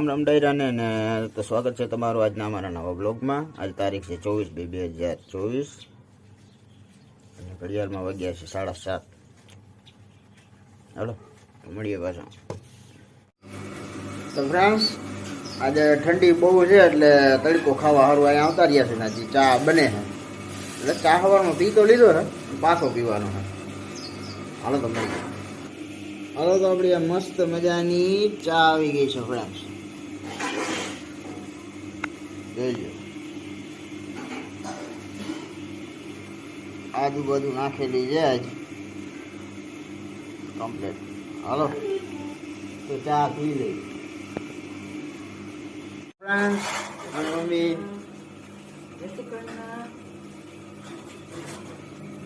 રામ રામ ડાયરાને ને તો સ્વાગત છે તમારું આજના અમારા નવા બ્લોગમાં। આજ તારીખ છે 24/2/2024 અને ઘડિયાળમાં વાગ્યા છે 7:30। હાલો મળીએ પાછા। તો ફ્રેન્ડ્સ આજે ઠંડી બહુ છે એટલે તડકો ખાવા સારું અહીંયા આવતા રહ્યા છે ને હજી ચા બને છે એટલે ચા સવારમાં પી તો લીધો ને પાછો પીવાનો છે। હાલો તો મળીએ। હાલો તો આપણી આ મસ્ત મજાની ચા આવી ગઈ છે ફ્રેન્ડ્સ, જોઈ લો આજુબાજુ નાખેલી છે આજ કમ્પ્લીટ। હાલો તો ચા પી લઈ ફ્રેન્ડ્સ। મમ્મી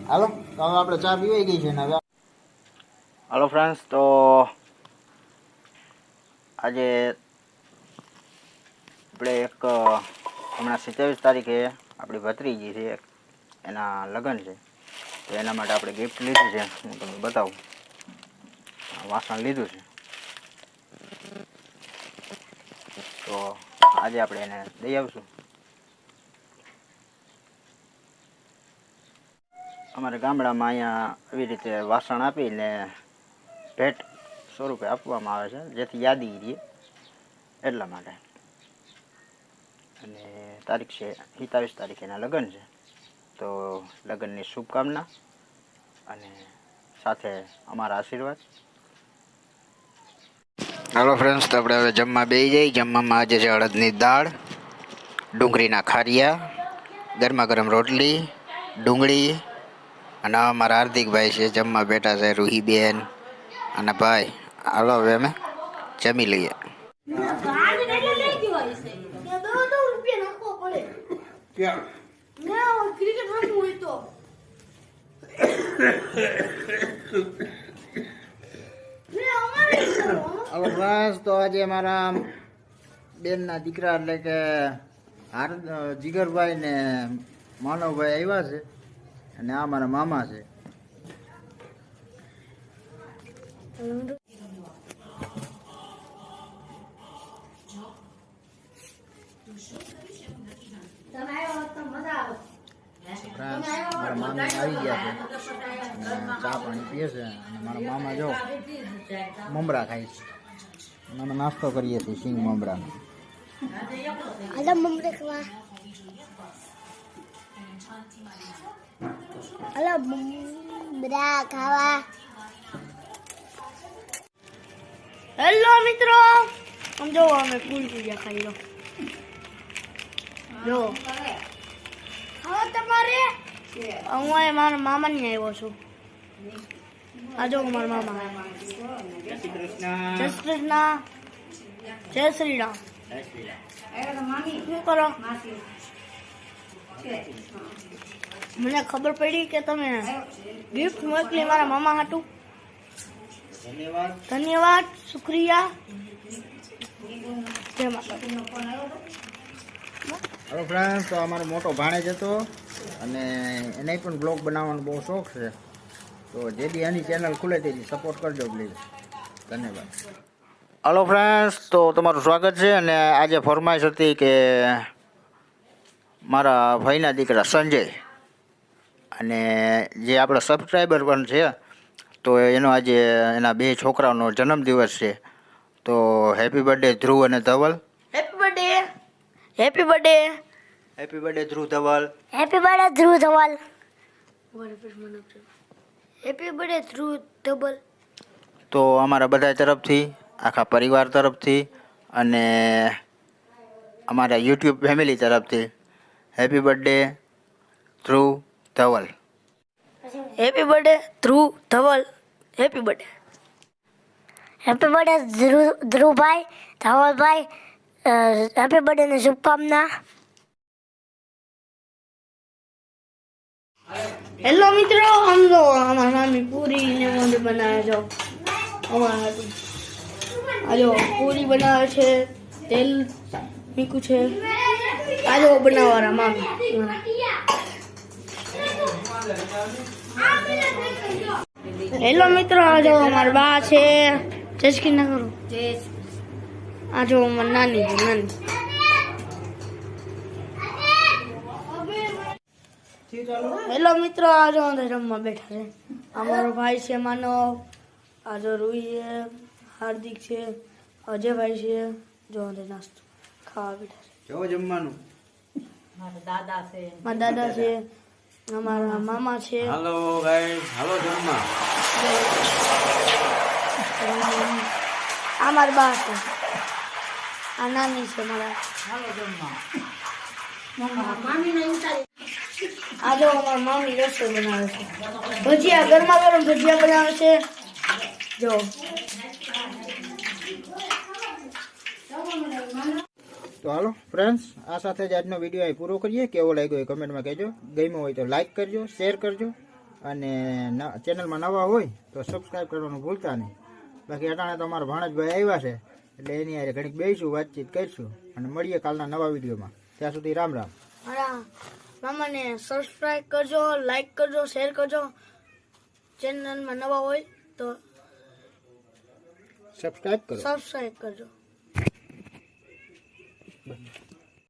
હાલો તો હવે આપણે ચા પીવાઈ ગઈ છે ને હવે હાલો ફ્રેન્ડ્સ। તો આજે આપણે એક હમણાં 27 તારીખે આપણી ભત્રીજી છે એના લગ્ન છે તો એના માટે આપણે ગિફ્ટ લીધું છે। હું તમને બતાવું, વાસણ લીધું છે તો આજે આપણે એને દઈ આવશું। અમારે ગામડામાં અહીંયા આવી રીતે વાસણ આપીને ભેટ સ્વરૂપે આપવામાં આવે છે જેથી યાદી રહે એટલા માટે। અને તારીખ છે 27 તારીખે એના લગ્ન છે તો લગ્નની શુભકામના અને સાથે અમારા આશીર્વાદ। હાલો ફ્રેન્ડ્સ તો આપણે હવે જમવા બેસી જઈએ। જમવામાં આજે છે અડદની દાળ, ડુંગળીના ખારિયા, ગરમા ગરમ રોટલી, ડુંગળી અને અમારા હાર્દિકભાઈ છે જમવા બેઠા છે, રૂહીબેન અને ભાઈ। હાલો હવે અમે જમી લઈએ। હાલો ફ્રેન્ડ્સ તો આજે અમારા બેનના દીકરા એટલે કે જીગરભાઈ ને માનવભાઈ આવ્યા છે અને આ મારા મામા છે। મારા મામી આવી ગયા છે, ચા પાણી પીએ છે અને મારા મામા જો મમરા ખાય છે, અમે નાસ્તો કરીએ છીએ સિંગ મમરા। હેલો મિત્રો, આમ જો અમે પૂરી પૂજા ખાઈ લો જો હવે તમારે હું મારા મામા ની આવ્યો છું। આ જો મારા મામા જય શ્રી કૃષ્ણ, જય શ્રી રામ। શું કરો? મને ખબર પડી કે તમે ગિફ્ટ મોકલી મારા મામા હાટું, ધન્યવાદ, શુક્રિયા, જય માતા। હેલો ફ્રેન્ડ્સ તો અમારો મોટો ભાણેજ હતો અને એને પણ બ્લોગ બનાવવાનો બહુ શોખ છે તો જે બી એની ચેનલ ખુલે તેથી સપોર્ટ કરજો પ્લીઝ, ધન્યવાદ। હેલો ફ્રેન્ડ્સ તો તમારું સ્વાગત છે અને આજે ફરમાઈશ હતી કે મારા ભાઈના દીકરા સંજય અને જે આપણા સબસ્ક્રાઈબર પણ છે તો એનો આજે એના 2 છોકરાઓનો જન્મદિવસ છે તો હેપી બર્થડે ધ્રુવ અને Dhaval. Happy birthday, happy birthday, happy birthday Dhruv Dhaval, happy birthday Dhruv Dhaval, happy birthday Dhruv Dhaval. તો અમારા બધા તરફથી, આખા પરિવાર તરફથી અને અમારા યુટ્યુબ ફેમિલી તરફથી happy birthday Dhruv Dhaval. Happy birthday Dhruv Dhaval, happy birthday, happy birthday ધ્રુવભાઈ, ધવલભાઈ, હેપી બર્થડે ની શુભકામના। હેલો મિત્રો, આમ જો અમારા મામી પૂરી ને મોઢું બનાવે જો અમારા હાટું। આ જો પૂરી બનાવે છે, તેલ મીઠું છે, આ જો બનાવવાના મામી। હેલો મિત્રો, આ જો અમારા બા છે, જય શ્રી કૃષ્ણ કરો। આ જો અમારી નાની છે નાની. હેલો મિત્રો, આ જો અંદર રમવા બેઠા છે. અમારો ભાઈ છે માનવ, આ જો રૂહી છે, હાર્દિક છે, અજયભાઈ છે. જો અંદર નાસ્તો ખાવા બેઠા છે. જો જમવાનું. મારા દાદા છે, અમારા મામા છે. હાલો ગાઈસ, હાલો જમવા. આ મારા બા છે, આ નાની છે મારા. આ જો અમારા મામી રસોઈ બનાવે છે. ભજીયા, ગરમા ગરમ ભજીયા બનાવે છે. જો તો હાલો ફ્રેન્ડ્સ, આ સાથે જ આજનો વિડીયો અહીં પૂરો કરીએ. કેવો લાગ્યો એ કમેન્ટમાં કહેજો. ગમ્યો હોય તો લાઈક કરજો, શેર કરજો, અને ચેનલમાં નવા હોય તો સબસ્ક્રાઈબ કરવાનું ભૂલતા નહીં. બાકી અટાણે તો અમારા ભાણેજભાઈ આવ્યા છે, એટલે એની હારે ઘડીક બેસીશું, વાતચીત કરીશું, અને મળીએ કાલના નવા વિડીયોમાં. ત્યાં સુધી રામ રામ. મારા મામાને સબસ્ક્રાઈબ કરજો, લાઈક કરજો, શેર કરજો. ચેનલમાં નવા હોય તો સબસ્ક્રાઈબ કરો. સબસ્ક્રાઈબ કરજો. બસ.